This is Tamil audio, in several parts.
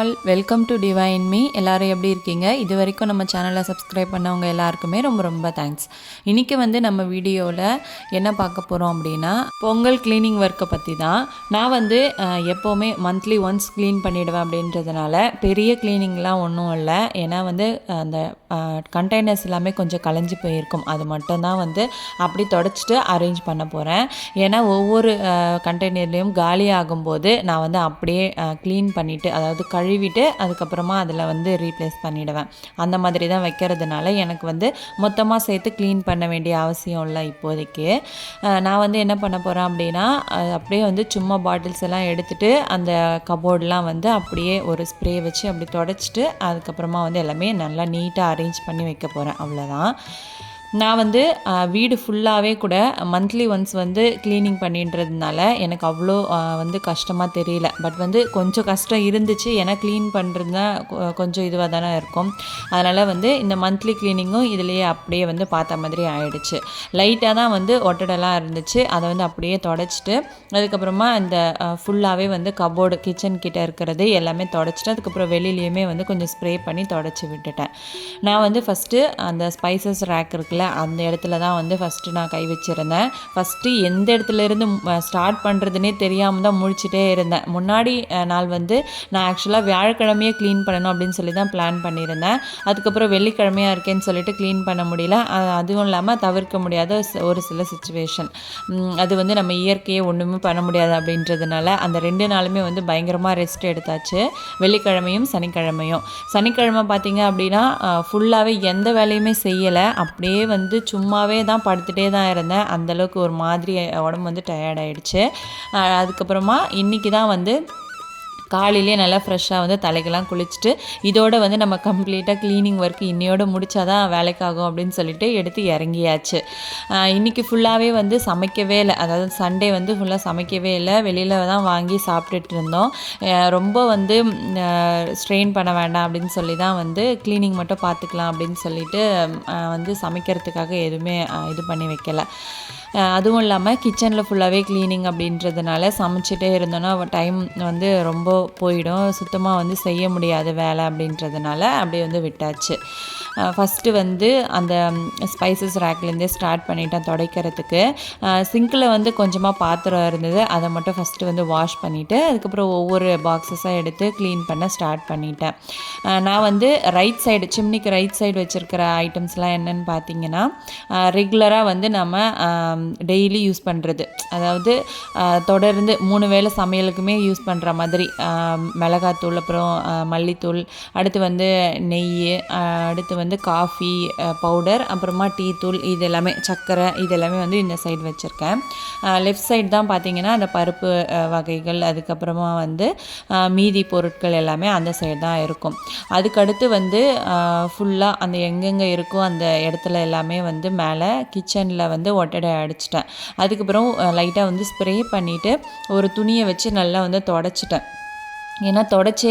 All, welcome to divine me. எல்லோரும் எப்படி இருக்கீங்க? இது வரைக்கும் நம்ம சேனலை சப்ஸ்கிரைப் பண்ணவங்க எல்லாருக்குமே ரொம்ப ரொம்ப தேங்க்ஸ். இன்றைக்கி நம்ம வீடியோவில் என்ன பார்க்க போகிறோம் அப்படின்னா, பொங்கல் க்ளீனிங் ஒர்க்கை பற்றி தான். நான் எப்போவுமே மந்த்லி ஒன்ஸ் க்ளீன் பண்ணிவிடுவேன் அப்படின்றதுனால பெரிய க்ளீனிங்லாம் ஒன்றும் இல்லை. ஏன்னா அந்த கண்டெய்னர்ஸ் எல்லாமே கொஞ்சம் கலைஞ்சி போயிருக்கும். அது மட்டும்தான் அப்படி தொடச்சிட்டு அரேஞ்ச் பண்ண போகிறேன். ஏன்னா ஒவ்வொரு கண்டெய்னர்லேயும் காலி ஆகும்போது நான் அப்படியே க்ளீன் பண்ணிவிட்டு, அதாவது கழுவிட்டு அதுக்கப்புறமா அதில் ரீப்ளேஸ் பண்ணிவிடுவேன். அந்த மாதிரி தான் வைக்கிறதுனால எனக்கு மொத்தமாக சேர்த்து க்ளீன் பண்ண வேண்டிய அவசியம் இல்லை இப்போதைக்கு. நான் என்ன பண்ண போகிறேன் அப்படின்னா, அப்படியே சும்மா பாட்டில்ஸ் எல்லாம் எடுத்துகிட்டு அந்த கபோர்டெலாம் அப்படியே ஒரு ஸ்ப்ரே வச்சு அப்படி தொடச்சிட்டு அதுக்கப்புறமா எல்லாமே நல்லா நீட்டாக அரேஞ்ச் பண்ணி வைக்க போகிறேன். அவ்வளோதான். நான் வீடு ஃபுல்லாகவே கூட மந்த்லி ஒன்ஸ் க்ளீனிங் பண்ணின்றதுனால எனக்கு அவ்வளோ கஷ்டமாக தெரியல. பட் கொஞ்சம் கஷ்டம் இருந்துச்சு. ஏன்னா க்ளீன் பண்ணுறது தான் கொஞ்சம் இதுவாக தானே இருக்கும். அதனால் இந்த மந்த்லி க்ளீனிங்கும் இதுலேயே அப்படியே பார்த்த மாதிரி ஆகிடுச்சு. லைட்டாக தான் ஒட்டடெல்லாம் இருந்துச்சு. அதை அப்படியே தொடச்சிட்டு அதுக்கப்புறமா இந்த ஃபுல்லாகவே கபோர்டு கிச்சன் கிட்டே இருக்கிறது எல்லாமே தொடச்சிட்டு அதுக்கப்புறம் வெளியிலையுமே கொஞ்சம் ஸ்ப்ரே பண்ணி தொடச்சி விட்டுட்டேன். நான் ஃபஸ்ட்டு அந்த ஸ்பைசஸ் ரேக் இருக்குல்ல, அந்த இடத்துல தான் ஃபஸ்ட்டு நான் கை வச்சுருந்தேன். ஃபஸ்ட்டு எந்த இடத்துலேருந்து ஸ்டார்ட் பண்ணுறதுனே தெரியாமல் தான் முழிச்சிட்டே இருந்தேன். முன்னாடி நாள் நான் ஆக்சுவலாக வியாழக்கிழமையே க்ளீன் பண்ணணும் அப்படின்னு சொல்லி தான் பிளான் பண்ணியிருந்தேன். அதுக்கப்புறம் வெள்ளிக்கிழமையாக இருக்கேன்னு சொல்லிட்டு க்ளீன் பண்ண முடியல. அதுவும் இல்லாமல் தவிர்க்க முடியாத ஒரு சில சுச்சுவேஷன். அது நம்ம இயற்கையை ஒன்றுமே பண்ண முடியாது அப்படின்றதுனால அந்த 2 நாளுமே பயங்கரமாக ரெஸ்ட் எடுத்தாச்சு. வெள்ளிக்கிழமையும் சனிக்கிழமையும். சனிக்கிழமை பார்த்திங்க அப்படின்னா ஃபுல்லாகவே எந்த வேலையுமே செய்யலை. அப்படியே சும்மாவே தான் படுத்துகிட்டே தான் இருந்தேன். அந்தளவுக்கு ஒரு மாதிரி உடம்பு டயர்டாயிடுச்சு. அதுக்கப்புறமா இன்றைக்கி தான் காலையிலே நல்லா ஃப்ரெஷ்ஷாக தலைக்கெல்லாம் குளிச்சுட்டு இதோட நம்ம கம்ப்ளீட்டாக க்ளீனிங் ஒர்க் இன்னையோடு முடித்தா தான் வேலைக்காகும் அப்படின்னு சொல்லிட்டு எடுத்து இறங்கியாச்சு. இன்றைக்கி ஃபுல்லாகவே சமைக்கவே இல்லை. அதாவது சண்டே ஃபுல்லாக சமைக்கவே இல்லை. வெளியில் தான் வாங்கி சாப்பிட்டுட்டு இருந்தோம். ரொம்ப ஸ்ட்ரெயின் பண்ண வேண்டாம் அப்படின்னு சொல்லி தான் க்ளீனிங் மட்டும் பார்த்துக்கலாம் அப்படின்னு சொல்லிட்டு சமைக்கிறதுக்காக எதுவுமே இது பண்ணி வைக்கலை. அதுவும் இல்லாமல் கிச்சனில் ஃபுல்லாகவே க்ளீனிங் அப்படின்றதுனால சமைச்சிட்டே இருந்தோன்னா டைம் ரொம்ப போயிடும். சுத்தமாக செய்ய முடியாது வேலை அப்படின்றதுனால அப்படியே விட்டாச்சு. ஃபஸ்ட்டு அந்த ஸ்பைசஸ் ரேக்லேருந்தே ஸ்டார்ட் பண்ணிட்டேன் துடைக்கிறதுக்கு. சிங்கில் கொஞ்சமாக பாத்திரம் இருந்தது. அதை மட்டும் ஃபஸ்ட்டு வாஷ் பண்ணிவிட்டு அதுக்கப்புறம் ஒவ்வொரு பாக்ஸஸாக எடுத்து க்ளீன் பண்ண ஸ்டார்ட் பண்ணிட்டேன். நான் ரைட் சைடு சிம்னிக்கு ரைட் சைடு வச்சுருக்கிற ஐட்டம்ஸ்லாம் என்னென்னு பார்த்தீங்கன்னா, ரெகுலராக நம்ம டெய்லி யூஸ் பண்ணுறது, அதாவது தொடர்ந்து 3 வேளை சமையலுக்குமே யூஸ் பண்ணுற மாதிரி மிளகாத்தூள், அப்புறம் மல்லித்தூள், அடுத்து நெய், அடுத்து காஃபி பவுடர், அப்புறமா டீ தூள், இது எல்லாமே சர்க்கரை, இது எல்லாமே இந்த சைடு வச்சுருக்கேன். லெஃப்ட் சைடு தான் பார்த்திங்கன்னா அந்த பருப்பு வகைகள், அதுக்கப்புறமா மீதி பொருட்கள் எல்லாமே அந்த சைடு தான் இருக்கும். அதுக்கடுத்து ஃபுல்லாக அந்த எங்கெங்கே இருக்கோ அந்த இடத்துல எல்லாமே மேலே கிச்சனில் ஒட்டடை அடிச்சிட்டேன். அதுக்கப்புறம் லைட்டாக ஸ்ப்ரே பண்ணிவிட்டு ஒரு துணியை வச்சு நல்லா தொடச்சிட்டேன். ஏன்னா தொடச்சே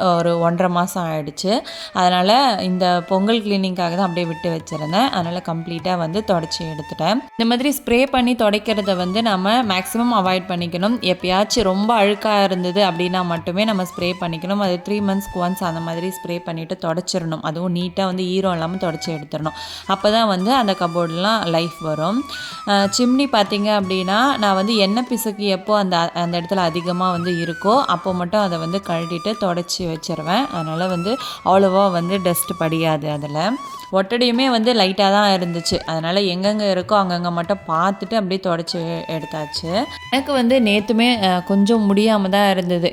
ஒரு 1.5 மாதம் ஆகிடுச்சு. அதனால் இந்த பொங்கல் க்ளீனிங்காக தான் அப்படியே விட்டு வச்சுருந்தேன். அதனால் கம்ப்ளீட்டாக தொடச்சி எடுத்துட்டேன். இந்த மாதிரி ஸ்ப்ரே பண்ணி துடைக்கிறத நம்ம மேக்ஸிமம் அவாய்ட் பண்ணிக்கணும். எப்பயாச்சும் ரொம்ப அழுக்காக இருந்தது அப்படின்னா மட்டுமே நம்ம ஸ்ப்ரே பண்ணிக்கணும். அது 3 மந்த்ஸ்க்கு ஒன்ஸ் அந்த மாதிரி ஸ்ப்ரே பண்ணிவிட்டு தொடச்சிடணும். அதுவும் நீட்டாக ஈரம் இல்லாமல் தொடச்சி எடுத்துடணும். அப்போ தான் அந்த கபோர்டெலாம் லைஃப் வரும். சிம்னி பார்த்திங்க அப்படின்னா நான் எண்ணெய் பிசுக்கு எப்போ அந்த இடத்துல அதிகமாக இருக்கோ அப்போ மட்டும் அதை கழட்டிட்டு தொடச்சி வச்சிருவேன். அதனால் அவ்வளோவா டஸ்ட் படியாது. அதில் ஒட்டடையுமே லைட்டாக தான் இருந்துச்சு. அதனால் எங்கெங்கே இருக்கோ அங்கங்கே மட்டும் பார்த்துட்டு அப்படியே தொடச்சி எடுத்தாச்சு. எனக்கு நேற்றுமே கொஞ்சம் முடியாமல் தான் இருந்தது.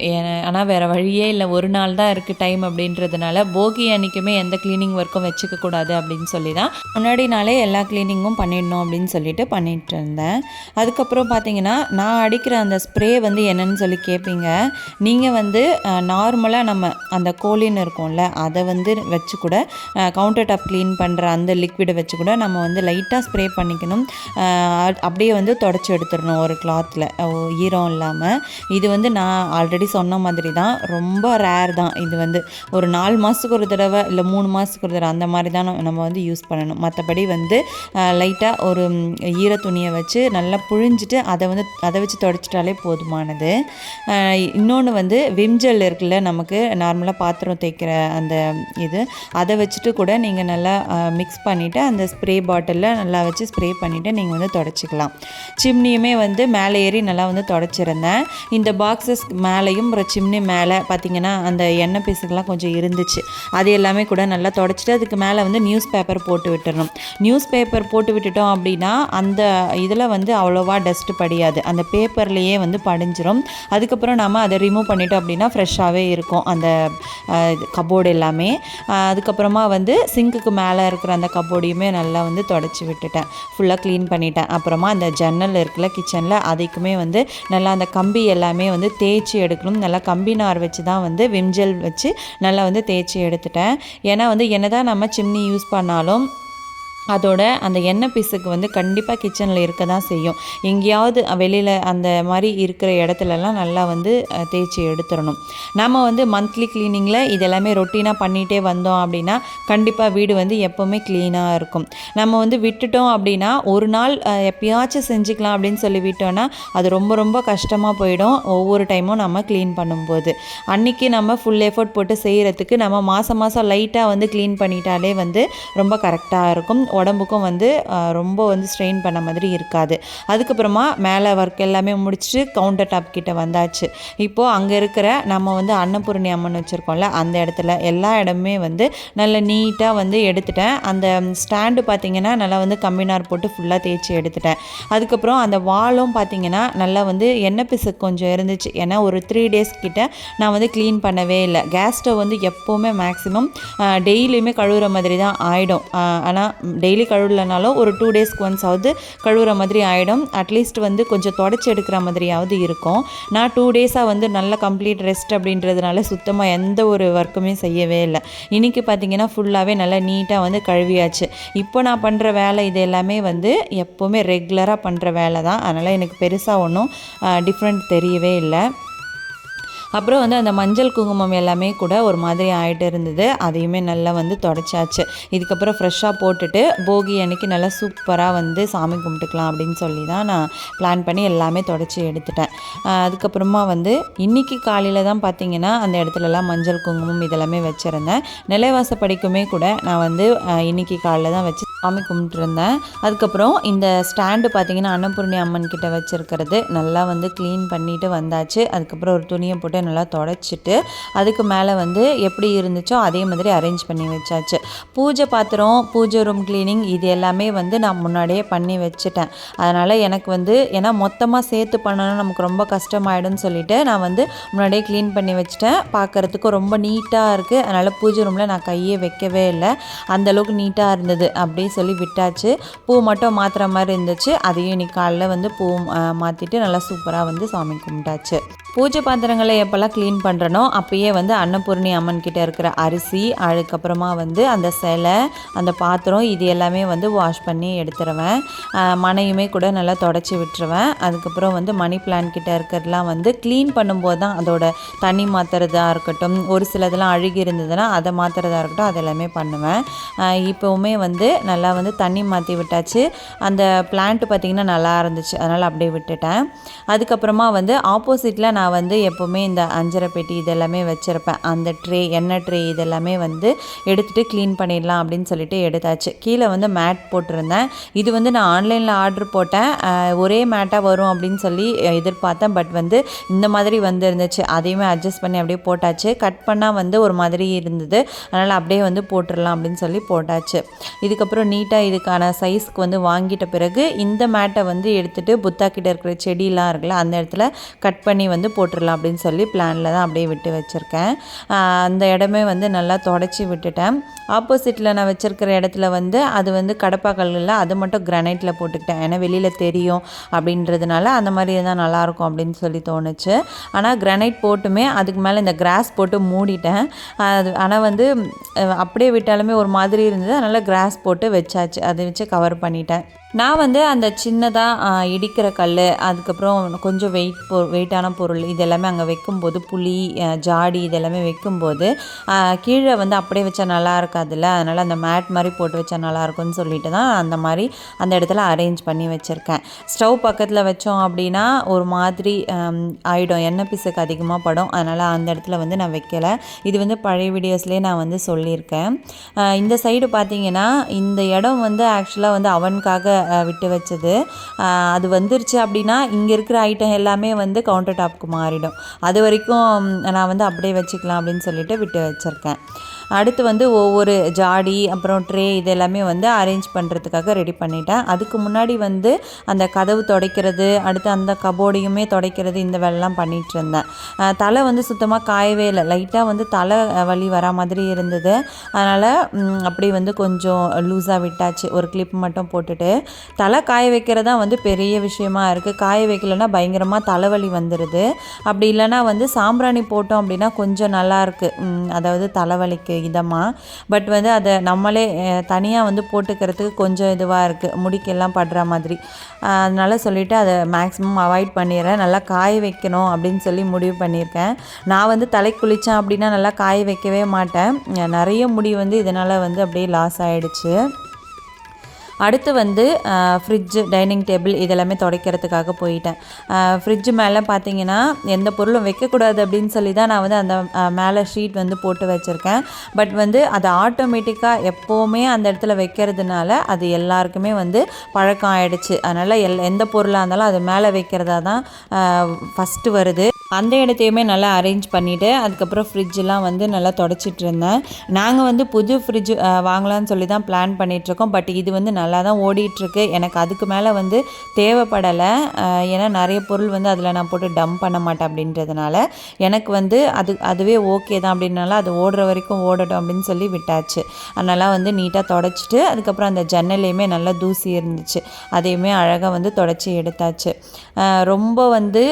ஆனால் வேறு வழியே இல்லை. ஒரு நாள் தான் இருக்குது டைம் அப்படின்றதுனால போகி அன்றைக்குமே எந்த க்ளீனிங் ஒர்க்கும் வச்சுக்கக்கூடாது அப்படின்னு சொல்லி தான் முன்னாடி நாளே எல்லா க்ளீனிங்கும் பண்ணிடணும் அப்படின்னு சொல்லிட்டு பண்ணிகிட்டு இருந்தேன். அதுக்கப்புறம் பார்த்தீங்கன்னா நான் அடிக்கிற அந்த ஸ்ப்ரே என்னென்னு சொல்லி கேட்பீங்க. நீங்கள் நார்மலாக நம்ம அந்த கோலின் இருக்கும்ல அதை வச்சு கூட கவுண்டர் டாப் க்ளீன் பண்ணுற அந்த லிக்விடை வச்சு கூட நம்ம லைட்டாக ஸ்ப்ரே பண்ணிக்கணும். அப்படியே தொடச்சி எடுத்துடணும் ஒரு கிளாத்தில் ஈரம் இல்லாமல். இது நான் ஆல்ரெடி சொன்ன மாதிரி தான், ரொம்ப ரேர் தான். இது ஒரு 4 மாதத்துக்கு ஒரு தடவை இல்லை 3 மாதத்துக்கு ஒரு தடவை அந்த மாதிரி தான் நம்ம யூஸ் பண்ணணும். மற்றபடி லைட்டாக ஒரு ஈர துணியை வச்சு நல்லா புழிஞ்சிட்டு அதை வச்சு தொடச்சிட்டாலே போதுமானது. இன்னொன்று விம் ஜெல் இருக்குல்ல, நமக்கு நார்மலாக பாத்திரம் தேய்க்கிற அந்த இது, அதை வச்சுட்டு கூட நீங்கள் நல்லா மிக்ஸ் பண்ணிவிட்டு அந்த ஸ்ப்ரே பாட்டிலில் நல்லா வச்சு ஸ்ப்ரே பண்ணிவிட்டு நீங்கள் வந்து தொடச்சிக்கலாம். சிம்னியுமே வந்து மேலே ஏறி நல்லா வந்து தொடச்சிருந்தேன். இந்த பாக்ஸஸ் மேலேயும் ஒரு சிம்னி மேலே பார்த்திங்கன்னா அந்த எண்ணெய் பீஸுக்கெலாம் கொஞ்சம் இருந்துச்சு. அது எல்லாமே கூட நல்லா தொடச்சிட்டு அதுக்கு மேலே வந்து நியூஸ் பேப்பர் போட்டு விட்டுறணும். நியூஸ் பேப்பர் போட்டு விட்டுட்டோம் அப்படின்னா அந்த இதில் வந்து அவ்வளோவா டஸ்ட்டு படியாது, அந்த பேப்பர்லேயே வந்து படிஞ்சிரும். அதுக்கப்புறம் நம்ம அதை ரிமூவ் பண்ணிட்டோம் அப்படின்னா ஃப்ரெஷ்ஷாகவே இருக்கும் அந்த கபோர்டு எல்லாமே. அதுக்கப்புறமா வந்து சிங்க்குக்கு மேலே இருக்கிற அந்த கபோர்டையுமே நல்லா வந்து தொடச்சி விட்டுட்டேன், ஃபுல்லாக க்ளீன் பண்ணிட்டேன். அப்புறமா அந்த ஜன்னல் இருக்குல்ல கிச்சனில், அதுக்குமே வந்து நல்லா அந்த கம்பி எல்லாமே வந்து தேய்ச்சி எடுக்கணும். நல்லா கம்பி நார் வச்சு தான் வந்து விம் ஜெல் வச்சு நல்லா வந்து தேய்ச்சி எடுத்துட்டேன். ஏன்னா வந்து என்னதான் நம்ம சிம்னி யூஸ் பண்ணாலும் அதோட அந்த எண்ணெய் பிசுக்கு வந்து கண்டிப்பாக கிச்சனில் இருக்க தான் செய்யும். எங்கேயாவது வெளியில் அந்த மாதிரி இருக்கிற இடத்துலலாம் நல்லா வந்து தேய்ச்சி எடுத்துடணும். நம்ம வந்து மந்த்லி க்ளீனிங்கில் இதெல்லாமே ரொட்டீனாக பண்ணிகிட்டே வந்தோம் அப்படின்னா கண்டிப்பாக வீடு வந்து எப்போவுமே க்ளீனாக இருக்கும். நம்ம வந்து விட்டுட்டோம் அப்படின்னா ஒரு நாள் எப்பயாச்சும் செஞ்சுக்கலாம் அப்படின்னு சொல்லி விட்டோன்னா அது ரொம்ப ரொம்ப கஷ்டமாக போயிடும் ஒவ்வொரு டைமும் நம்ம க்ளீன் பண்ணும்போது. அன்றைக்கி நம்ம ஃபுல் எஃபோர்ட் போட்டு செய்கிறதுக்கு நம்ம மாதம் லைட்டாக வந்து க்ளீன் பண்ணிட்டாலே வந்து ரொம்ப கரெக்டாக இருக்கும். உடம்புக்கும் வந்து ரொம்ப வந்து ஸ்ட்ரெயின் பண்ண மாதிரி இருக்காது. அதுக்கப்புறமா மேலே ஒர்க் எல்லாமே முடிச்சுட்டு கவுண்டர் டாப் கிட்ட வந்தாச்சு. இப்போது அங்கே இருக்கிற நம்ம வந்து அன்னபூரணி அம்மன் வச்சுருக்கோம்ல, அந்த இடத்துல எல்லா இடமுமே வந்து நல்லா நீட்டாக வந்து எடுத்துட்டேன். அந்த ஸ்டாண்டு பார்த்திங்கன்னா நல்லா வந்து கம்பினார் போட்டு ஃபுல்லாக தேய்ச்சி எடுத்துட்டேன். அதுக்கப்புறம் அந்த வாலும் பார்த்திங்கன்னா நல்லா வந்து எண்ணெய் பிசுக்கு கொஞ்சம் இருந்துச்சு. ஏன்னா ஒரு 3 days கிட்ட நான் வந்து க்ளீன் பண்ணவே இல்லை. கேஸ் ஸ்டவ் வந்து எப்போவுமே மேக்ஸிமம் டெய்லியுமே கழுவுற மாதிரி தான் ஆகிடும். ஆனால் டெய்லி கழுவலனாலும் ஒரு 2 days ஒன்ஸ் ஆகுது கழுவுற மாதிரி ஆகிடும். அட்லீஸ்ட் வந்து கொஞ்சம் தொடச்சி எடுக்கிற மாதிரியாவது இருக்கும். நான் 2 days வந்து நல்ல கம்ப்ளீட் ரெஸ்ட் அப்படின்றதுனால சுத்தமாக எந்த ஒரு ஒர்க்குமே செய்யவே இல்லை. இன்றைக்கி பார்த்திங்கன்னா ஃபுல்லாகவே நல்லா நீட்டாக வந்து கழுவியாச்சு. இப்போ நான் பண்ணுற வேலை இது எல்லாமே வந்து எப்போவுமே ரெகுலராக பண்ணுற வேலை தான். அதனால் எனக்கு பெருசாக ஒன்றும் டிஃப்ரெண்ட் தெரியவே இல்லை. அப்புறம் வந்து அந்த மஞ்சள் குங்குமம் எல்லாமே கூட ஒரு மாதிரி ஆகிட்டு இருந்தது, அதையுமே நல்லா வந்து தொடச்சாச்சு. இதுக்கப்புறம் ஃப்ரெஷ்ஷாக போட்டுட்டு போகி அன்றைக்கி நல்லா சூப்பராக வந்து சாமி கும்பிட்டுக்கலாம் அப்படின்னு சொல்லி தான் நான் பிளான் பண்ணி எல்லாமே தொடச்சி எடுத்துட்டேன். அதுக்கப்புறமா வந்து இன்றைக்கி காலையில் தான் பார்த்திங்கன்னா அந்த இடத்துலலாம் மஞ்சள் குங்குமம் இதெல்லாமே வச்சுருந்தேன். நிலைவாசப்படிக்குமே கூட நான் வந்து இன்றைக்கி காலையில் தான் வச்சு சாமி கும்பிட்டுருந்தேன். அதுக்கப்புறம் இந்த ஸ்டாண்டு பார்த்திங்கன்னா அன்னபூரணி அம்மன் கிட்ட வச்சுருக்கிறது நல்லா வந்து க்ளீன் பண்ணிவிட்டு வந்தாச்சு. அதுக்கப்புறம் ஒரு துணியை போட்டு நல்லா தொடச்சிட்டு அதுக்கு மேலே வந்து எப்படி இருந்துச்சோ அதே மாதிரி அரேஞ்ச் பண்ணி வச்சாச்சு. பூஜை பாத்திரம், பூஜை ரூம் க்ளீனிங் இது எல்லாமே வந்து நான் முன்னாடியே பண்ணி வச்சுட்டேன். அதனால் எனக்கு வந்து ஏன்னா மொத்தமாக சேர்த்து பண்ணணும் நமக்கு ரொம்ப கஷ்டமாயிடும்னு சொல்லிவிட்டு நான் வந்து முன்னாடியே க்ளீன் பண்ணி வச்சுட்டேன். பார்க்குறதுக்கு ரொம்ப நீட்டாக இருக்குது. அதனால் பூஜை ரூமில் நான் கையே வைக்கவே இல்லை, அந்தளவுக்கு நீட்டாக இருந்தது. அப்படியே சொல்லி விட்டாச்சு. பூ மட்டும் மாற்றுற மாதிரி இருந்துச்சு. அதையும் இன்னைக்கு காலையில் வந்து பூ மாற்றிட்டு நல்லா சூப்பராக வந்து சாமி கும்பிட்டாச்சு. பூஜை பாத்திரங்களை எப்போல்லாம் க்ளீன் பண்ணுறனோ அப்போயே வந்து அன்னபூரணி அம்மன் கிட்டே இருக்கிற அரிசி, அதுக்கப்புறமா வந்து அந்த சிலை, அந்த பாத்திரம் இது எல்லாமே வந்து வாஷ் பண்ணி எடுத்துருவேன். மனையுமே கூட நல்லா தொடச்சி விட்டுருவேன். அதுக்கப்புறம் வந்து மணி பிளான்ட் கிட்டே இருக்கிறதுலாம் வந்து க்ளீன் பண்ணும்போது தான் அதோட தண்ணி மாற்றுறதா இருக்கட்டும், ஒரு சிலதெல்லாம் அழுகி இருந்ததுன்னா அதை மாற்றுறதா இருக்கட்டும், அது எல்லாமே பண்ணுவேன். இப்போவுமே வந்து நல்லா வந்து தண்ணி மாற்றி விட்டாச்சு. அந்த பிளான்ட்டு பார்த்திங்கன்னா நல்லா இருந்துச்சு, அதனால் அப்படியே விட்டுட்டேன். அதுக்கப்புறமா வந்து ஆப்போசிட்டில் நான் வந்து எப்போவுமே இந்த அஞ்சரை பெட்டி இதெல்லாமே வச்சுருப்பேன். அந்த ட்ரே, எண்ணெய் ட்ரே இதெல்லாமே வந்து எடுத்துகிட்டு க்ளீன் பண்ணிடலாம் அப்படின்னு சொல்லிட்டு எடுத்தாச்சு. கீழே வந்து மேட் போட்டிருந்தேன். இது வந்து நான் ஆன்லைனில் ஆர்டர் போட்டேன். ஒரே மேட்டாக வரும் அப்படின்னு சொல்லி எதிர்பார்த்தேன். பட் வந்து இந்த மாதிரி வந்து இருந்துச்சு. அதையுமே அட்ஜஸ்ட் பண்ணி அப்படியே போட்டாச்சு. கட் பண்ணால் வந்து ஒரு மாதிரி இருந்தது, அதனால் அப்படியே வந்து போட்டுடலாம் அப்படின்னு சொல்லி போட்டாச்சு. இதுக்கப்புறம் நீட்டாக இதுக்கான சைஸ்க்கு வந்து வாங்கிட்ட பிறகு இந்த மேட்டை வந்து எடுத்துகிட்டு புத்தா கிட்ட இருக்கிற செடியெலாம் இருக்குல்ல அந்த இடத்துல கட் பண்ணி வந்து போட்டுடலாம் அப்படின்னு சொல்லி பிளானில் தான் அப்படியே விட்டு வச்சுருக்கேன். அந்த இடமே வந்து நல்லா தொடச்சி விட்டுட்டேன். ஆப்போசிட்டில் நான் வச்சுருக்கிற இடத்துல வந்து அது வந்து கடப்பாக்கல்லில் அது மட்டும் கிரானைட்டில் போட்டுக்கிட்டேன். ஏன்னா வெளியில் தெரியும் அப்படின்றதுனால அந்த மாதிரி தான் நல்லாயிருக்கும் அப்படின்னு சொல்லி தோணுச்சு. ஆனால் கிரானைட் போட்டுமே அதுக்கு மேலே இந்த கிராஸ் போட்டு மூடிட்டேன். அது ஆனால் வந்து அப்படியே விட்டாலுமே ஒரு மாதிரி இருந்தது, அதனால் கிராஸ் போட்டு வச்சாச்சு, அதை வச்சு கவர் பண்ணிட்டேன். நான் வந்து அந்த சின்னதாக இடிக்கிற கல், அதுக்கப்புறம் கொஞ்சம் வெயிட்டான பொருள் இது எல்லாமே அங்கே வைக்கும்போது புளி, ஜாடி இது எல்லாமே வைக்கும்போது கீழே வந்து அப்படியே வச்சா நல்லா இருக்காதுல்ல, அதனால் அந்த மேட் மாதிரி போட்டு வச்சா நல்லாயிருக்கும்னு சொல்லிட்டு தான் அந்த மாதிரி அந்த இடத்துல அரேஞ்ச் பண்ணி வச்சுருக்கேன். ஸ்டவ் பக்கத்தில் வச்சோம் அப்படின்னா ஒரு மாதிரி ஆகிடும், எண்ணெய் பிசுக்கு அதிகமாக படும். அதனால் அந்த இடத்துல வந்து நான் வைக்கலை. இது வந்து பழைய வீடியோஸ்லேயே நான் வந்து சொல்லியிருக்கேன். இந்த சைடு பார்த்திங்கன்னா இந்த இடம் வந்து ஆக்சுவலாக வந்து அவனுக்காக விட்டு வச்சது. அது வந்துருச்சு அப்படின்னா இங்கே இருக்கிற ஐட்டம் எல்லாமே வந்து கவுண்டர் டாப்க்கு மாறிடும். அது வரைக்கும் நான் வந்து அப்படியே வச்சுக்கலாம் அப்படின்னு சொல்லிட்டு விட்டு வச்சுருக்கேன். அடுத்து வந்து ஒவ்வொரு ஜாடி அப்புறம் ட்ரே இது எல்லாமே வந்து அரேஞ்ச் பண்ணுறதுக்காக ரெடி பண்ணிட்டேன். அதுக்கு முன்னாடி வந்து அந்த கதவு துடைக்கிறது, அடுத்து அந்த கபோர்டையுமே துடைக்கிறது, இந்த வேலைலாம் பண்ணிகிட்டு இருந்தேன். தலை வந்து சுத்தமாக காயவே இல்லை, லைட்டாக வந்து தலை வலி வரா மாதிரி இருந்தது. அதனால் அப்படி வந்து கொஞ்சம் லூஸாக விட்டாச்சு, ஒரு கிளிப் மட்டும் போட்டுட்டு. தலை காய வைக்கிறது தான் வந்து பெரிய விஷயமா இருக்குது. காய வைக்கலைன்னா பயங்கரமாக தலைவலி வந்துடுது. அப்படி இல்லைன்னா வந்து சாம்பிராணி போட்டோம் அப்படின்னா கொஞ்சம் நல்லாயிருக்கு, அதாவது தலைவலிக்கு இதமாக. பட் வந்து அதை நம்மளே தனியாக வந்து போட்டுக்கிறதுக்கு கொஞ்சம் இதுவாக இருக்குது, முடிக்கெல்லாம் படுற மாதிரி. அதனால் சொல்லிவிட்டு அதை மேக்ஸிமம் அவாய்ட் பண்ணிடுறேன். நல்லா காய வைக்கணும் அப்படின்னு சொல்லி முடிவு பண்ணியிருக்கேன். நான் வந்து தலை குளித்தேன் அப்படின்னா நல்லா காய வைக்கவே மாட்டேன். நிறைய முடி வந்து இதனால் வந்து அப்படியே லாஸ் ஆகிடுச்சு. அடுத்து வந்து ஃப்ரிட்ஜு, டைனிங் டேபிள் இதெல்லாமே துடைக்கிறதுக்காக போயிட்டேன். ஃப்ரிட்ஜு மேலே பார்த்திங்கன்னா எந்த பொருளும் வைக்கக்கூடாது அப்படின்னு சொல்லி தான் நான் வந்து அந்த மேலே ஷீட் வந்து போட்டு வச்சுருக்கேன். பட் வந்து அது ஆட்டோமேட்டிக்காக எப்போவுமே அந்த இடத்துல வைக்கிறதுனால அது எல்லாருக்குமே வந்து பழக்கம் ஆகிடுச்சு. அதனால் எந்த பொருளாக இருந்தாலும் அது மேலே வைக்கிறதா தான் ஃபஸ்ட்டு வருது. அந்த இடத்தையுமே நல்லா அரேஞ்ச் பண்ணிவிட்டு அதுக்கப்புறம் ஃப்ரிட்ஜெலாம் வந்து நல்லா தொடச்சிட்டு இருந்தேன். நாங்கள் வந்து புது ஃப்ரிட்ஜ் வாங்கலான்னு சொல்லி தான் பிளான் பண்ணிகிட்ருக்கோம். பட் இது வந்து நல்லா தான் ஓடிட்டுருக்கு. எனக்கு அதுக்கு மேலே வந்து தேவைப்படலை. ஏன்னா நிறைய பொருள் வந்து அதில் நான் போட்டு டம்ப் பண்ண மாட்டேன் அப்படின்றதுனால எனக்கு வந்து அதுவே ஓகே தான் அப்படின்னால அது ஓடுற வரைக்கும் ஓடட்டும் அப்படின்னு சொல்லி விட்டாச்சு. அதனால் வந்து நீட்டாக தொடச்சிட்டு அதுக்கப்புறம் அந்த ஜன்னலையுமே நல்லா தூசி இருந்துச்சு, அதையுமே அழகாக வந்து தொடச்சி எடுத்தாச்சு. ரொம்ப வந்து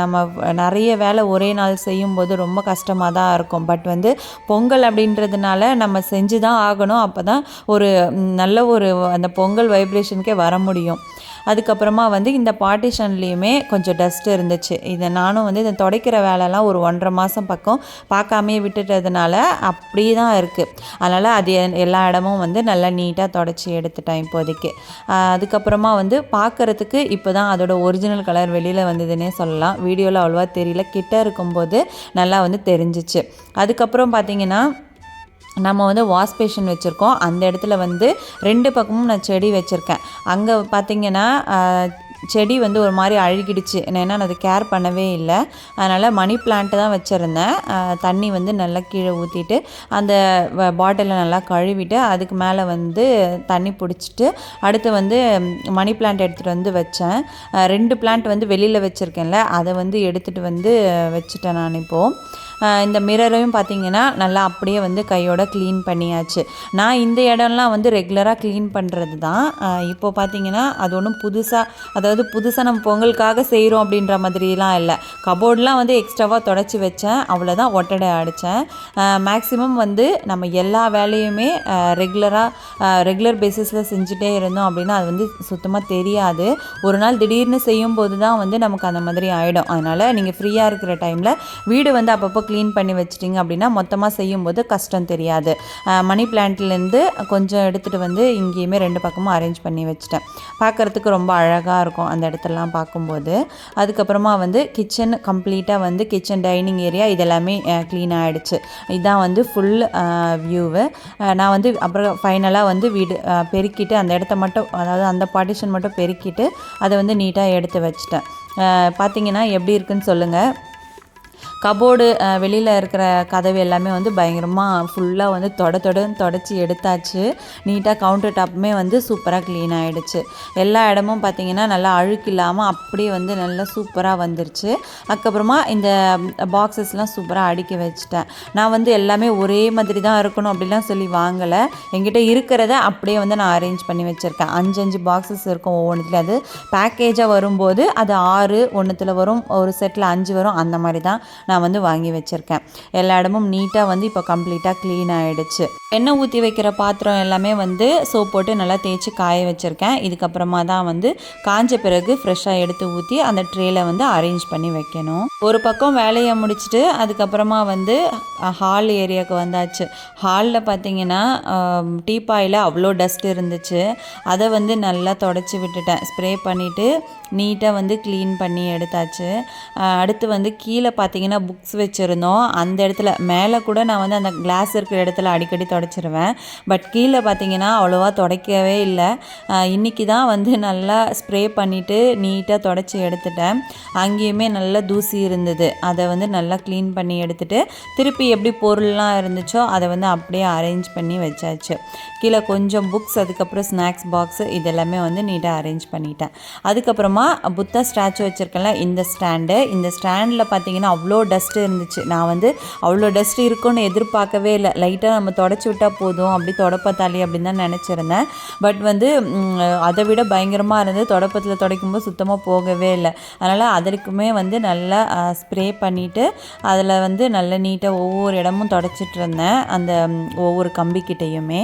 நம்ம நிறைய வேலை ஒரே நாள் செய்யும்போது ரொம்ப கஷ்டமாக தான் இருக்கும். பட் வந்து பொங்கல் அப்படின்றதுனால நம்ம செஞ்சு தான் ஆகணும். அப்போ தான் ஒரு நல்ல ஒரு அந்த பொங்கல் வைப்ரேஷனுக்கே வர முடியும். அதுக்கப்புறமா வந்து இந்த பார்ட்டிஷன்லேயுமே கொஞ்சம் டஸ்ட் இருந்துச்சு. இதை நானும் வந்து இதை துடைக்கிற வேலைலாம் ஒரு 1.5 மாதம் பக்கம் பார்க்காமே விட்டுட்டதுனால அப்படி தான் இருக்குது. அதனால் அது எல்லா இடமும் வந்து நல்லா நீட்டாக தொடச்சி எடுத்துட்டேன் இப்போதைக்கு. அதுக்கப்புறமா வந்து பார்க்குறதுக்கு இப்போ தான் அதோட ஒரிஜினல் கலர் வெளியில் வந்ததுன்னே சொல்லலாம். வீடியோவில் அவ்வளோவா தெரியல, கிட்ட இருக்கும்போது நல்லா வந்து தெரிஞ்சிச்சு. அதுக்கப்புறம் பார்த்திங்கன்னா நம்ம வந்து வாஷ் பேஷன் வச்சுருக்கோம். அந்த இடத்துல வந்து 2 பக்கமும் நான் செடி வச்சுருக்கேன். அங்கே பார்த்திங்கன்னா செடி வந்து ஒரு மாதிரி அழுகிடுச்சு, ஏன்னா நான் அதை கேர் பண்ணவே இல்லை. அதனால் மணி பிளான்ட்டு தான் வச்சுருந்தேன். தண்ணி வந்து நல்லா கீழே ஊற்றிட்டு அந்த பாட்டிலை நல்லா கழுவிட்டு அதுக்கு மேலே வந்து தண்ணி பிடிச்சிட்டு அடுத்து வந்து மணி பிளான்ட் எடுத்துகிட்டு வந்து வச்சேன். 2 பிளான்ட் வந்து வெளியில் வச்சுருக்கேன்ல, அதை வந்து எடுத்துகிட்டு வந்து வச்சுட்டேன் நான் இப்போது. இந்த மிரரையும் பார்த்திங்கன்னா நல்லா அப்படியே வந்து கையோட க்ளீன் பண்ணியாச்சு. நான் இந்த இடம்லாம் வந்து ரெகுலராக க்ளீன் பண்ணுறது தான். இப்போது பார்த்திங்கன்னா அது ஒன்றும் அதாவது புதுசாக நம்ம பொங்கலுக்காக செய்கிறோம் அப்படின்ற மாதிரிலாம் இல்லை. கபோர்டெலாம் வந்து எக்ஸ்ட்ராவாக தொடச்சி வச்சேன், அவ்வளோதான், ஒட்டடை அடித்தேன். மேக்ஸிமம் வந்து நம்ம எல்லா வேலையுமே ரெகுலர் பேசிஸில் செஞ்சுட்டே இருந்தோம் அப்படின்னா அது வந்து சுத்தமாக தெரியாது. ஒரு நாள் திடீர்னு செய்யும்போது தான் வந்து நமக்கு அந்த மாதிரி ஆகிடும். அதனால் நீங்கள் ஃப்ரீயாக இருக்கிற டைமில் வீடு வந்து அப்பப்போ க்ளீன் பண்ணி வச்சிட்டிங்க அப்படின்னா மொத்தமாக செய்யும்போது கஷ்டம் தெரியாது. மணி பிளான்ட்லேருந்து கொஞ்சம் எடுத்துகிட்டு வந்து இங்கேயுமே 2 பக்கமும் அரேஞ்ச் பண்ணி வச்சிட்டேன். பார்க்குறதுக்கு ரொம்ப அழகாக இருக்கும் அந்த இடத்துலலாம் பார்க்கும்போது. அதுக்கப்புறமா வந்து கிச்சன் கம்ப்ளீட்டாக வந்து கிச்சன் டைனிங் ஏரியா இதெல்லாமே க்ளீன் ஆகிடுச்சு. இதுதான் வந்து ஃபுல் வியூவு. நான் வந்து அப்புறம் ஃபைனலாக வந்து வீடு பெருக்கிட்டு அந்த இடத்த மட்டும், அதாவது அந்த பார்ட்டிஷன் மட்டும் பெருக்கிட்டு அதை வந்து நீட்டாக எடுத்து வச்சிட்டேன். பார்த்திங்கன்னா எப்படி இருக்குன்னு சொல்லுங்கள். கபோர்டு வெளியில் இருக்கிற கதவு எல்லாமே வந்து பயங்கரமாக ஃபுல்லாக வந்து தொடச்சி எடுத்தாச்சு. நீட்டாக கவுண்டர் டாப்புமே வந்து சூப்பராக க்ளீன் ஆகிடுச்சு. எல்லா இடமும் பார்த்திங்கன்னா நல்லா அழுக்கு இல்லாமல் அப்படியே வந்து நல்லா சூப்பராக வந்துருச்சு. அதுக்கப்புறமா இந்த பாக்ஸஸ்லாம் சூப்பராக அடுக்கி வச்சுட்டேன். நான் வந்து எல்லாமே ஒரே மாதிரி தான் இருக்கணும் அப்படிலாம் சொல்லி வாங்கலை. என்கிட்ட இருக்கிறத அப்படியே வந்து நான் அரேஞ்ச் பண்ணி வச்சுருக்கேன். 5 பாக்ஸஸ் இருக்கும் ஒவ்வொன்றுத்துலேயும். அது பேக்கேஜாக வரும்போது அது 6 ஒன்றுத்தில் வரும், ஒரு செட்டில் 5 வரும், அந்த மாதிரி தான் நான் வந்து வாங்கி வச்சுருக்கேன். எல்லா இடமும் நீட்டாக வந்து இப்போ கம்ப்ளீட்டாக க்ளீன் ஆகிடுச்சு. எண்ணெய் ஊற்றி வைக்கிற பாத்திரம் எல்லாமே வந்து சோப் போட்டு நல்லா தேய்ச்சி காய வச்சுருக்கேன். இதுக்கப்புறமா தான் வந்து காஞ்ச பிறகு ஃப்ரெஷ்ஷாக எடுத்து ஊற்றி அந்த ட்ரேயில் வந்து அரேஞ்ச் பண்ணி வைக்கணும். ஒரு பக்கம் வேலையை முடிச்சுட்டு அதுக்கப்புறமா வந்து ஹால் ஏரியாவுக்கு வந்தாச்சு. ஹாலில் பார்த்திங்கன்னா டீப்பாயில் அவ்வளோ டஸ்ட் இருந்துச்சு. அதை வந்து நல்லா தொடச்சி விட்டுட்டேன். ஸ்ப்ரே பண்ணிவிட்டு நீட்டாக வந்து க்ளீன் பண்ணி எடுத்தாச்சு. அடுத்து வந்து கீழே பார்த்திங்கன்னா புக்ஸ் வச்சுருந்தோம். அந்த இடத்துல மேலே கூட நான் வந்து அந்த கிளாஸ் இருக்கிற இடத்துல அடிக்கடி தொடச்சிருவேன். பட் கீழே பார்த்திங்கன்னா அவ்வளோவா துடைக்கவே இல்லை. இன்றைக்கி தான் வந்து நல்லா ஸ்ப்ரே பண்ணிவிட்டு நீட்டாக தொடச்சி எடுத்துட்டேன். அங்கேயுமே நல்லா தூசி இருந்தது. அதை வந்து நல்லா க்ளீன் பண்ணி எடுத்துகிட்டு திருப்பி எப்படி பொருள்லாம் இருந்துச்சோ அதை வந்து அப்படியே அரேஞ்ச் பண்ணி வச்சாச்சு. கீழே கொஞ்சம் புக்ஸ், அதுக்கப்புறம் ஸ்நாக்ஸ் பாக்ஸு இதெல்லாமே வந்து நீட்டாக அரேஞ்ச் பண்ணிட்டேன். அதுக்கப்புறமா புத்தா ஸ்டாச்சு வச்சுருக்கேன்ல, இந்த ஸ்டாண்டில் பார்த்தீங்கன்னா அவ்வளோ டஸ்ட்டு இருந்துச்சு. நான் வந்து அவ்வளோ டஸ்ட் இருக்குன்னு எதிர்பார்க்கவே இல்லை. லைட்டாக நம்ம தொடச்சி விட்டால் போதும், அப்படி தொடப்பத்தாளி அப்படின்னு தான் நினச்சிருந்தேன். பட் வந்து அதை விட பயங்கரமாக இருந்து தொடப்பத்தில் துடைக்கும்போது சுத்தமாக போகவே இல்லை. அதனால் அதற்குமே வந்து நல்லா ஸ்ப்ரே பண்ணிவிட்டு அதில் வந்து நல்ல நீட்டாக ஒவ்வொரு இடமும் தொடச்சிட்டு இருந்தேன். அந்த ஒவ்வொரு கம்பிக்கிட்டையுமே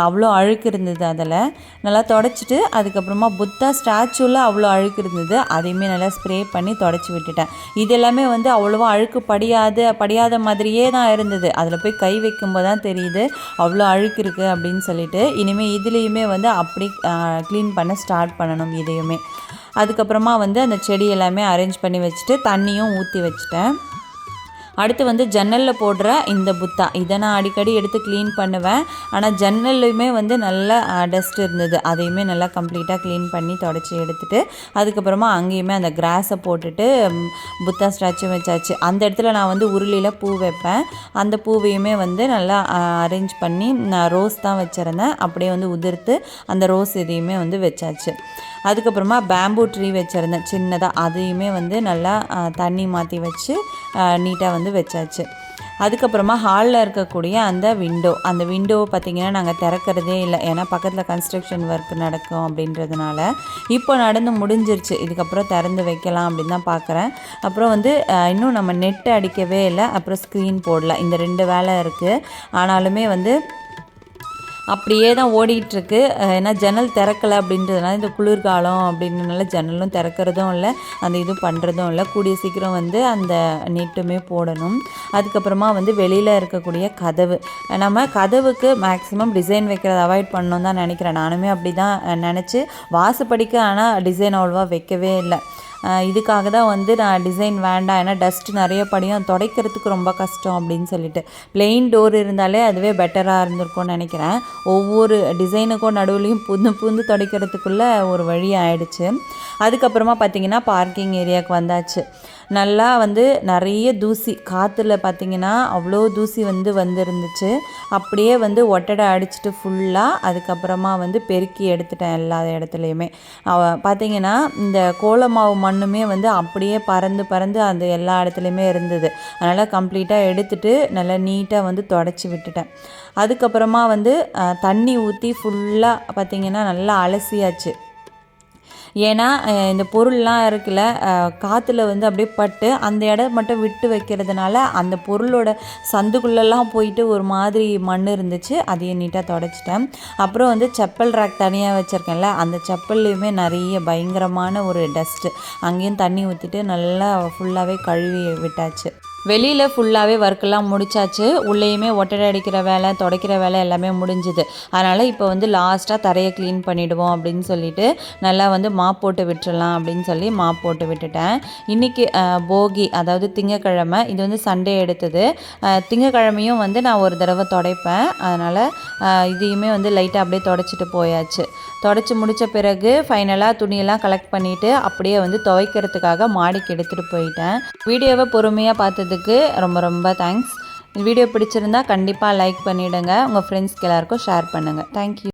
அவ்வளோ அழுக்கு இருந்தது. அதில் நல்லா தொடச்சிட்டு அதுக்கப்புறமா புத்தா ஸ்டாச்சுவில் அவ்வளோ அழுக்கு இருந்தது. அதையுமே நல்லா ஸ்ப்ரே பண்ணி தொடச்சி விட்டுட்டேன். இது எல்லாமே வந்து அவ்வளோவா அழுக்கு படியாத மாதிரியே தான் இருந்தது. அதில் போய் கை வைக்கும்போது தான் தெரியுது அவ்வளோ அழுக்கு இருக்குது அப்படின்னு சொல்லிட்டு. இனிமேல் இதுலேயுமே வந்து அப்படி க்ளீன் பண்ண ஸ்டார்ட் பண்ணணும் இதையுமே. அதுக்கப்புறமா வந்து அந்த செடி எல்லாமே அரேஞ்ச் பண்ணி வச்சுட்டு தண்ணியும் ஊற்றி வச்சுட்டேன். அடுத்து வந்து ஜன்னலில் போடுற இந்த புத்தா, இதை நான் அடிக்கடி எடுத்து க்ளீன் பண்ணுவேன். ஆனால் ஜன்னல்லையுமே வந்து நல்லா டஸ்ட் இருந்தது. அதையுமே நல்லா கம்ப்ளீட்டாக க்ளீன் பண்ணி தொடச்சி எடுத்துகிட்டு அதுக்கப்புறமா அங்கேயுமே அந்த கிராஸை போட்டுட்டு புத்தா ஸ்டாச்சும் வச்சாச்சு. அந்த இடத்துல நான் வந்து உருளியில் பூ வைப்பேன். அந்த பூவையுமே வந்து நல்லா அரேஞ்ச் பண்ணி நான் ரோஸ் தான் வச்சுருந்தேன். அப்படியே வந்து உதிர்த்து அந்த ரோஸ் இதையுமே வந்து வச்சாச்சு. அதுக்கப்புறமா பேம்பூ ட்ரீ வச்சுருந்தேன் சின்னதாக, அதையுமே வந்து நல்லா தண்ணி மாற்றி வச்சு நீட்டாக வந்து வச்சாச்சு. அதுக்கப்புறமா ஹாலில் இருக்கக்கூடிய அந்த விண்டோவை பார்த்திங்கன்னா நாங்கள் திறக்கிறதே இல்லை. ஏன்னா பக்கத்தில் கன்ஸ்ட்ரக்ஷன் ஒர்க் நடக்கும் அப்படின்றதுனால. இப்போ நடந்து முடிஞ்சிருச்சு. இதுக்கப்புறம் திறந்து வைக்கலாம் அப்படின்னு தான் பார்க்குறேன். அப்புறம் வந்து இன்னும் நம்ம நெட்டு அடிக்கவே இல்லை. அப்புறம் ஸ்க்ரீன் போடல. இந்த 2 வேலை இருக்குது. ஆனாலுமே வந்து அப்படியே தான் ஓடிட்டுருக்கு. ஏன்னா ஜன்னல் திறக்கலை அப்படின்றதுனால, இந்த குளிர்காலம் அப்படின்றதுனால ஜன்னலும் திறக்கிறதும் இல்லை, அந்த இது பண்ணுறதும் இல்லை. கூடிய சீக்கிரம் வந்து அந்த நெட்டுமே போடணும். அதுக்கப்புறமா வந்து வெளியில் இருக்கக்கூடிய கதவு, நம்ம கதவுக்கு மேக்ஸிமம் டிசைன் வைக்கிறத அவாய்ட் பண்ணணும் தான் நினைக்கிறேன். நானுமே அப்படி தான் நினச்சி வாசப்படிக்கு ஆனால் டிசைன் அவ்வளோவா வைக்கவே இல்லை. இதுக்காக தான் வந்து நான் டிசைன் வேண்டாம், ஏன்னா டஸ்ட் நிறைய படியும், துடைக்கிறதுக்கு ரொம்ப கஷ்டம் அப்படின்னு சொல்லிட்டு பிளெயின் டோர் இருந்தாலே அதுவே பெட்டராக இருந்திருக்கும்னு நினைக்கிறேன். ஒவ்வொரு டிசைனுக்கும் நடுவுலையும் புந்து துடைக்கிறதுக்குள்ளே ஒரு வழி ஆயிடுச்சு. அதுக்கப்புறமா பார்த்திங்கன்னா பார்க்கிங் ஏரியாவுக்கு வந்தாச்சு. நல்லா வந்து நிறைய தூசி, காற்றுல பார்த்திங்கன்னா அவ்வளோ தூசி வந்துருந்துச்சு. அப்படியே வந்து ஒட்டடை அடிச்சுட்டு ஃபுல்லாக அதுக்கப்புறமா வந்து பெருக்கி எடுத்துட்டேன் எல்லா இடத்துலையுமே. பார்த்திங்கன்னா இந்த கோலமாவு மண்ணுமே வந்து அப்படியே பறந்து அந்த எல்லா இடத்துலையுமே இருந்தது. அதனால் கம்ப்ளீட்டாக எடுத்துகிட்டு நல்லா நீட்டாக வந்து தொடச்சி விட்டுட்டேன். அதுக்கப்புறமா வந்து தண்ணி ஊற்றி ஃபுல்லாக பார்த்திங்கன்னா நல்லா அலசியாச்சு. ஏன்னா இந்த பொருள்லாம் இருக்குல்ல, காற்றுல வந்து அப்படியே பட்டு அந்த இடம் மட்டும் விட்டு வைக்கிறதுனால அந்த பொருளோட சந்துக்குள்ளெல்லாம் போயிட்டு ஒரு மாதிரி மண் இருந்துச்சு. அதையும் நீட்டாக தொடச்சிட்டேன். அப்புறம் வந்து செப்பல் ரேக் தனியாக வச்சுருக்கேன்ல, அந்த செப்பல்லையுமே நிறைய பயங்கரமான ஒரு டஸ்ட்டு. அங்கேயும் தண்ணி ஊற்றிட்டு நல்லா ஃபுல்லாகவே கழுவி விட்டாச்சு. வெளியில் ஃபுல்லாகவே ஒர்க்கெல்லாம் முடிச்சாச்சு. உள்ளேயுமே ஒட்டடை அடிக்கிற வேலை, துடைக்கிற வேலை எல்லாமே முடிஞ்சுது. அதனால் இப்போ வந்து லாஸ்ட்டாக தரையை க்ளீன் பண்ணிவிடுவோம் அப்படின்னு சொல்லிட்டு நல்லா வந்து மாப் போட்டு விட்டுறலாம் அப்படின்னு சொல்லி மாப் போட்டு விட்டுட்டேன். இன்றைக்கி போகி, அதாவது திங்கக்கிழமை, இது வந்து சண்டே எடுத்தது. திங்கக்கிழமையும் வந்து நான் ஒரு தடவை துடைப்பேன். அதனால் இதையுமே வந்து லைட்டாக அப்படியே தொடச்சிட்டு போயாச்சு. தொடச்சி முடித்த பிறகு ஃபைனலாக துணியெல்லாம் கலெக்ட் பண்ணிவிட்டு அப்படியே வந்து துவைக்கிறதுக்காக மாடிக்கு எடுத்துகிட்டு போயிட்டேன். வீடியோவை பொறுமையாக பார்த்ததுக்கு ரொம்ப தேங்க்ஸ். வீடியோ பிடிச்சிருந்தா கண்டிப்பாக லைக் பண்ணிவிடுங்க. உங்கள் ஃப்ரெண்ட்ஸ்க்கு எல்லாருக்கும் ஷேர் பண்ணுங்கள். தேங்க்யூ.